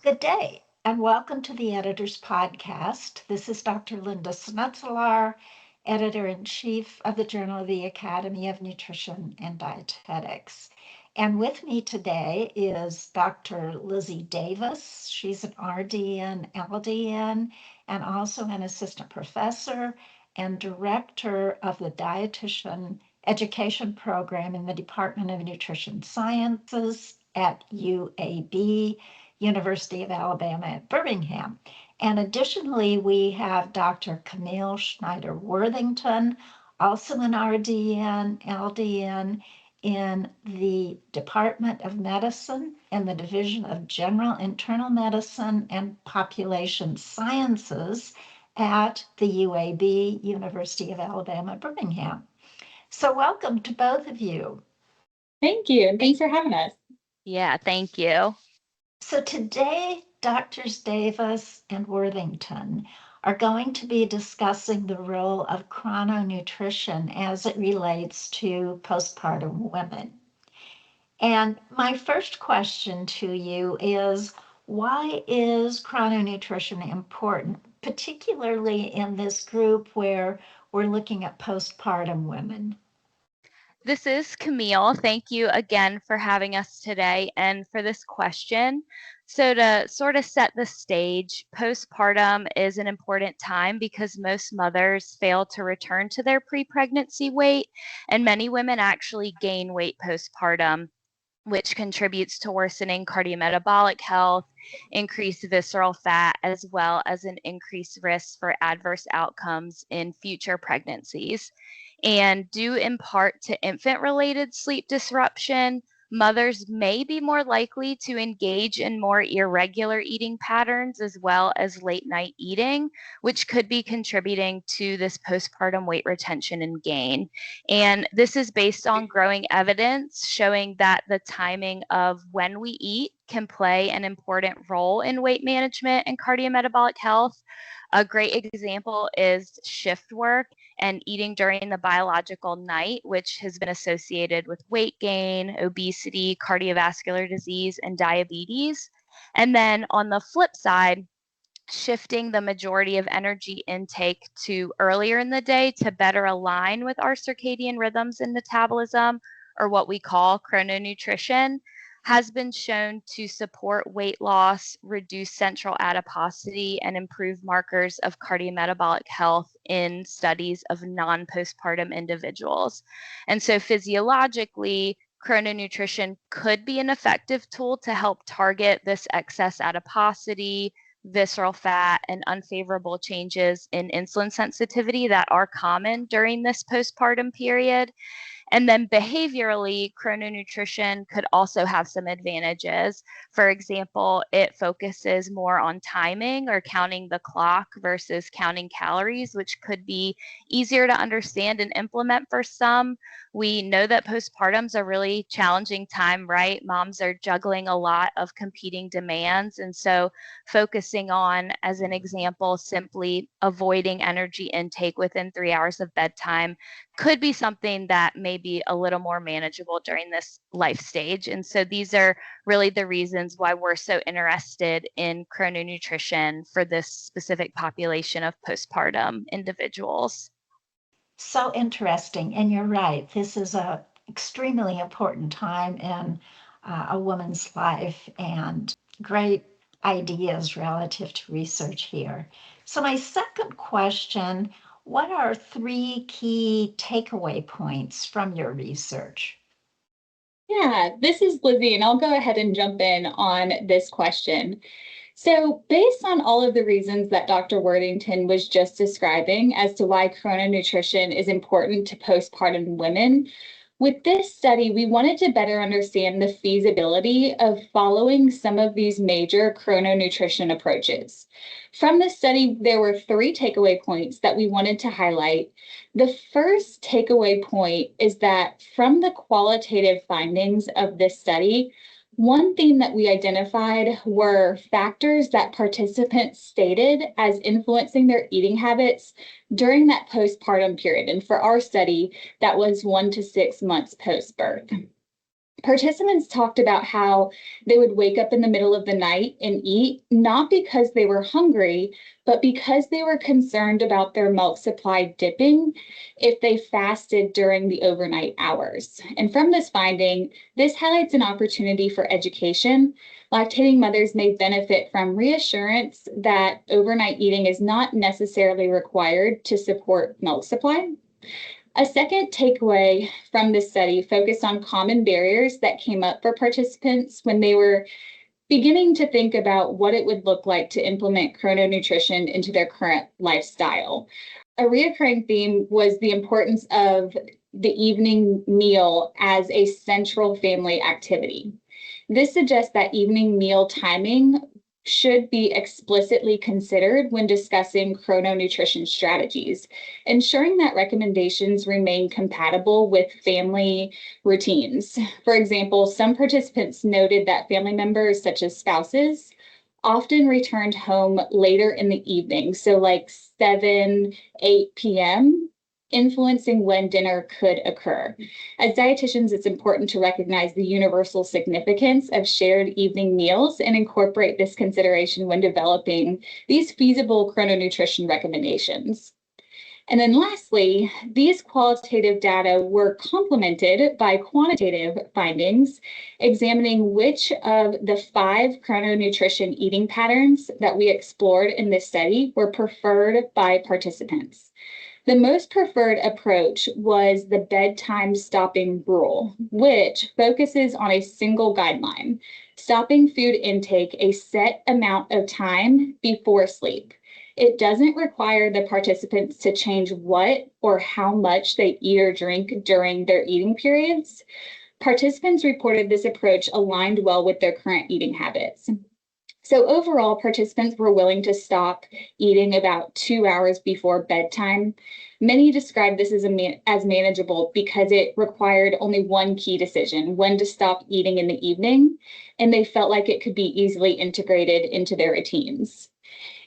Good day, and welcome to the Editor's Podcast. This is Dr. Linda Snetselaar, Editor-in-Chief of the Journal of the Academy of Nutrition and Dietetics. And with me today is Dr. Lizzy Davis. She's an RDN, LDN, and also an assistant professor and director of the Dietitian Education Program in the Department of Nutrition Sciences at UAB, University of Alabama at Birmingham. And additionally, we have Dr. Camille Schneider-Worthington, also an RDN, LDN in the Department of Medicine and the Division of General Internal Medicine and Population Sciences at the UAB, University of Alabama, Birmingham. So welcome to both of you. Thank you, and thanks for having us. Yeah, thank you. So today, Doctors Davis and Worthington are going to be discussing the role of chrononutrition as it relates to postpartum women. And my first question to you is, why is chrononutrition important, particularly in this group where we're looking at postpartum women? This is Camille. Thank you again for having us today and for this question. So to sort of set the stage, postpartum is an important time because most mothers fail to return to their pre-pregnancy weight, and many women actually gain weight postpartum, which contributes to worsening cardiometabolic health, increased visceral fat, as well as an increased risk for adverse outcomes in future pregnancies. And due in part to infant-related sleep disruption, mothers may be more likely to engage in more irregular eating patterns as well as late night eating, which could be contributing to this postpartum weight retention and gain. And this is based on growing evidence showing that the timing of when we eat can play an important role in weight management and cardiometabolic health. A great example is shift work and eating during the biological night, which has been associated with weight gain, obesity, cardiovascular disease, and diabetes. And then on the flip side, shifting the majority of energy intake to earlier in the day to better align with our circadian rhythms and metabolism, or what we call chrononutrition, has been shown to support weight loss, reduce central adiposity, and improve markers of cardiometabolic health in studies of non-postpartum individuals. And so physiologically, chrononutrition could be an effective tool to help target this excess adiposity, visceral fat, and unfavorable changes in insulin sensitivity that are common during this postpartum period. And then behaviorally, chrononutrition could also have some advantages. For example, it focuses more on timing or counting the clock versus counting calories, which could be easier to understand and implement for some. We know that postpartum's a really challenging time, right? Moms are juggling a lot of competing demands. And so focusing on, as an example, simply avoiding energy intake within 3 hours of bedtime could be something that may be a little more manageable during this life stage. And so these are really the reasons why we're so interested in chrononutrition for this specific population of postpartum individuals. So interesting. And you're right. This is a extremely important time in a woman's life, and great ideas relative to research here. So my second question, what are three key takeaway points from your research? Yeah, this is Lizzy, and I'll go ahead and jump in on this question. So, based on all of the reasons that Dr. Worthington was just describing as to why chrononutrition is important to postpartum women, with this study, we wanted to better understand the feasibility of following some of these major chrononutrition approaches. From this study, there were three takeaway points that we wanted to highlight. The first takeaway point is that from the qualitative findings of this study, one theme that we identified were factors that participants stated as influencing their eating habits during that postpartum period. And for our study, that was 1 to 6 months post-birth. Participants talked about how they would wake up in the middle of the night and eat, not because they were hungry, but because they were concerned about their milk supply dipping if they fasted during the overnight hours. And from this finding, this highlights an opportunity for education. Lactating mothers may benefit from reassurance that overnight eating is not necessarily required to support milk supply. A second takeaway from this study focused on common barriers that came up for participants when they were beginning to think about what it would look like to implement chrononutrition into their current lifestyle. A reoccurring theme was the importance of the evening meal as a central family activity. This suggests that evening meal timing should be explicitly considered when discussing chrononutrition strategies, ensuring that recommendations remain compatible with family routines. For example, some participants noted that family members, such as spouses, often returned home later in the evening, so like 7, 8 p.m., influencing when dinner could occur. As dietitians, it's important to recognize the universal significance of shared evening meals and incorporate this consideration when developing these feasible chrononutrition recommendations. And then lastly, these qualitative data were complemented by quantitative findings, examining which of the 5 chrononutrition eating patterns that we explored in this study were preferred by participants. The most preferred approach was the bedtime stopping rule, which focuses on a single guideline, stopping food intake a set amount of time before sleep. It doesn't require the participants to change what or how much they eat or drink during their eating periods. Participants reported this approach aligned well with their current eating habits. So overall, participants were willing to stop eating about 2 hours before bedtime. Many described this as manageable because it required only one key decision, when to stop eating in the evening, and they felt like it could be easily integrated into their routines.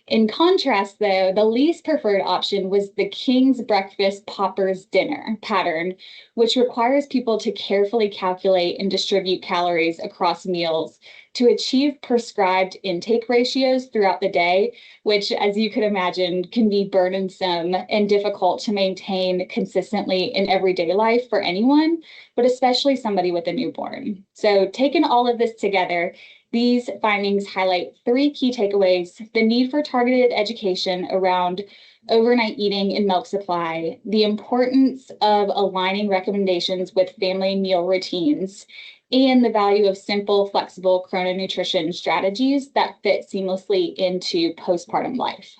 In contrast, though, the least preferred option was the King's Breakfast Paupers Dinner pattern, which requires people to carefully calculate and distribute calories across meals to achieve prescribed intake ratios throughout the day, which, as you could imagine, can be burdensome and difficult to maintain consistently in everyday life for anyone, but especially somebody with a newborn. So, taking all of this together, these findings highlight 3 key takeaways: the need for targeted education around overnight eating and milk supply, the importance of aligning recommendations with family meal routines, and the value of simple, flexible chrononutrition strategies that fit seamlessly into postpartum life.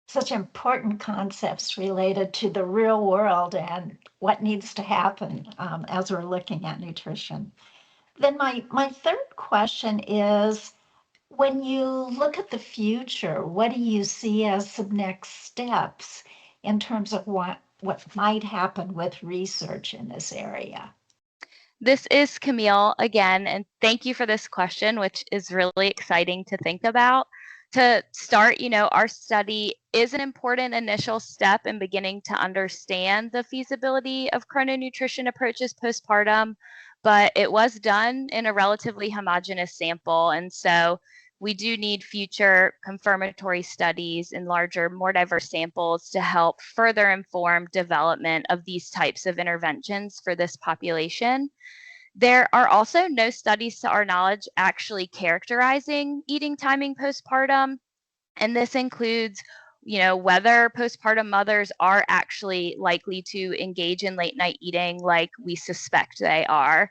Such important concepts related to the real world and what needs to happen as we're looking at nutrition. Then my third question is, when you look at the future, what do you see as some next steps in terms of what might happen with research in this area? This is Camille again, and thank you for this question, which is really exciting to think about. To start, our study is an important initial step in beginning to understand the feasibility of chrononutrition approaches postpartum, but it was done in a relatively homogeneous sample. And so we do need future confirmatory studies in larger, more diverse samples to help further inform development of these types of interventions for this population. There are also no studies, to our knowledge, actually characterizing eating timing postpartum. And this includes, whether postpartum mothers are actually likely to engage in late night eating like we suspect they are,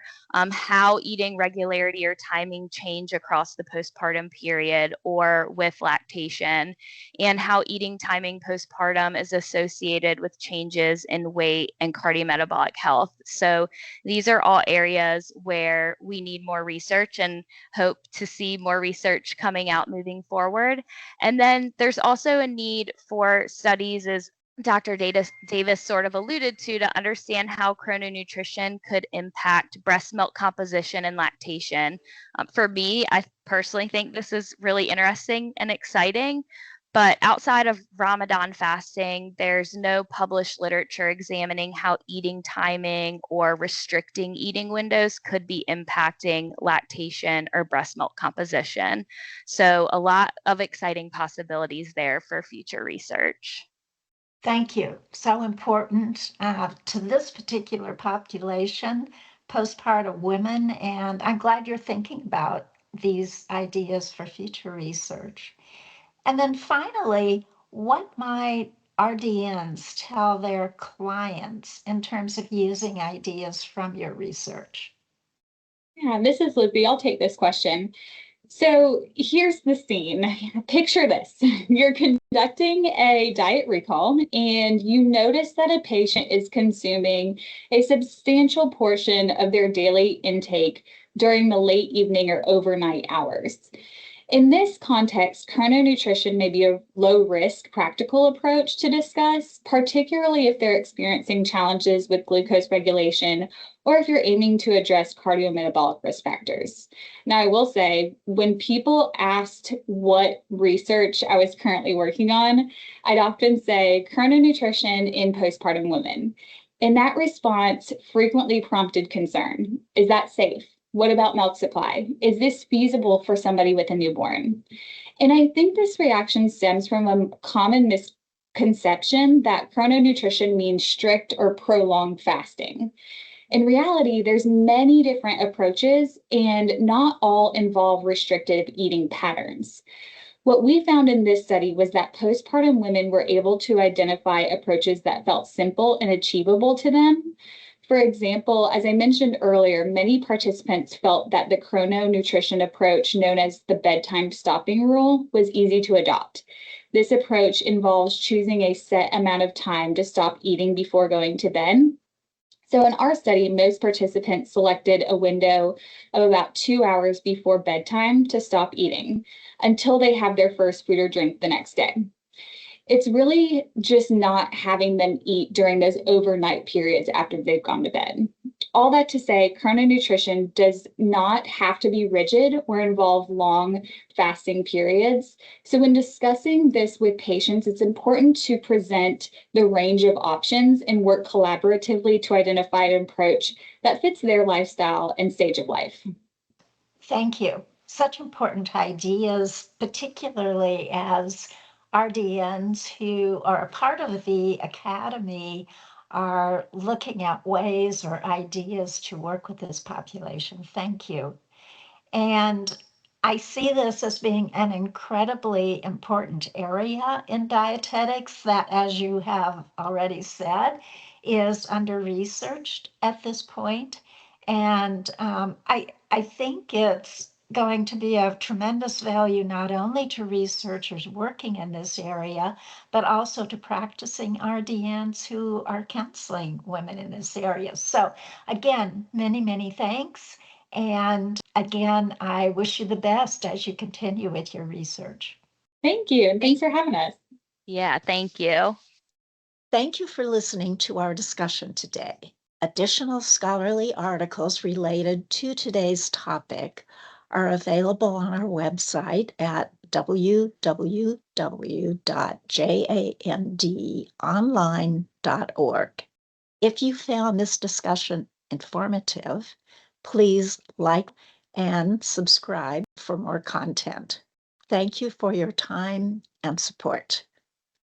how eating regularity or timing change across the postpartum period or with lactation, and how eating timing postpartum is associated with changes in weight and cardiometabolic health. So these are all areas where we need more research and hope to see more research coming out moving forward. And then there's also a need for studies, as Dr. Davis sort of alluded to understand how chrononutrition could impact breast milk composition and lactation. For me, I personally think this is really interesting and exciting, But outside of Ramadan fasting, there's no published literature examining how eating timing or restricting eating windows could be impacting lactation or breast milk composition. So a lot of exciting possibilities there for future research. Thank you. So important to this particular population, postpartum women, and I'm glad you're thinking about these ideas for future research. And then finally, what might RDNs tell their clients in terms of using ideas from your research? Yeah, this is Lizzy. I'll take this question. So here's the scene. Picture this. You're conducting a diet recall and you notice that a patient is consuming a substantial portion of their daily intake during the late evening or overnight hours. In this context, chrononutrition may be a low-risk practical approach to discuss, particularly if they're experiencing challenges with glucose regulation or if you're aiming to address cardiometabolic risk factors. Now, I will say, when people asked what research I was currently working on, I'd often say chrononutrition in postpartum women. And that response frequently prompted concern. Is that safe? What about milk supply? Is this feasible for somebody with a newborn? And I think this reaction stems from a common misconception that chrononutrition means strict or prolonged fasting. In reality, there's many different approaches and not all involve restrictive eating patterns. What we found in this study was that postpartum women were able to identify approaches that felt simple and achievable to them. For example, as I mentioned earlier, many participants felt that the chrononutrition approach, known as the bedtime stopping rule, was easy to adopt. This approach involves choosing a set amount of time to stop eating before going to bed. So in our study, most participants selected a window of about 2 hours before bedtime to stop eating until they have their first food or drink the next day. It's really just not having them eat during those overnight periods after they've gone to bed. All that to say, chrononutrition does not have to be rigid or involve long fasting periods. So when discussing this with patients, it's important to present the range of options and work collaboratively to identify an approach that fits their lifestyle and stage of life. Thank you. Such important ideas, particularly as RDNs who are a part of the academy are looking at ways or ideas to work with this population. Thank you. And I see this as being an incredibly important area in dietetics that, as you have already said, is under-researched at this point. And I think it's going to be of tremendous value not only to researchers working in this area, but also to practicing RDNs who are counseling women in this area. So again, many, many thanks. And again, I wish you the best as you continue with your research. Thank you, and thanks for having us. Yeah, thank you. Thank you for listening to our discussion today. Additional scholarly articles related to today's topic are available on our website at www.jandonline.org. If you found this discussion informative, please like and subscribe for more content. Thank you for your time and support.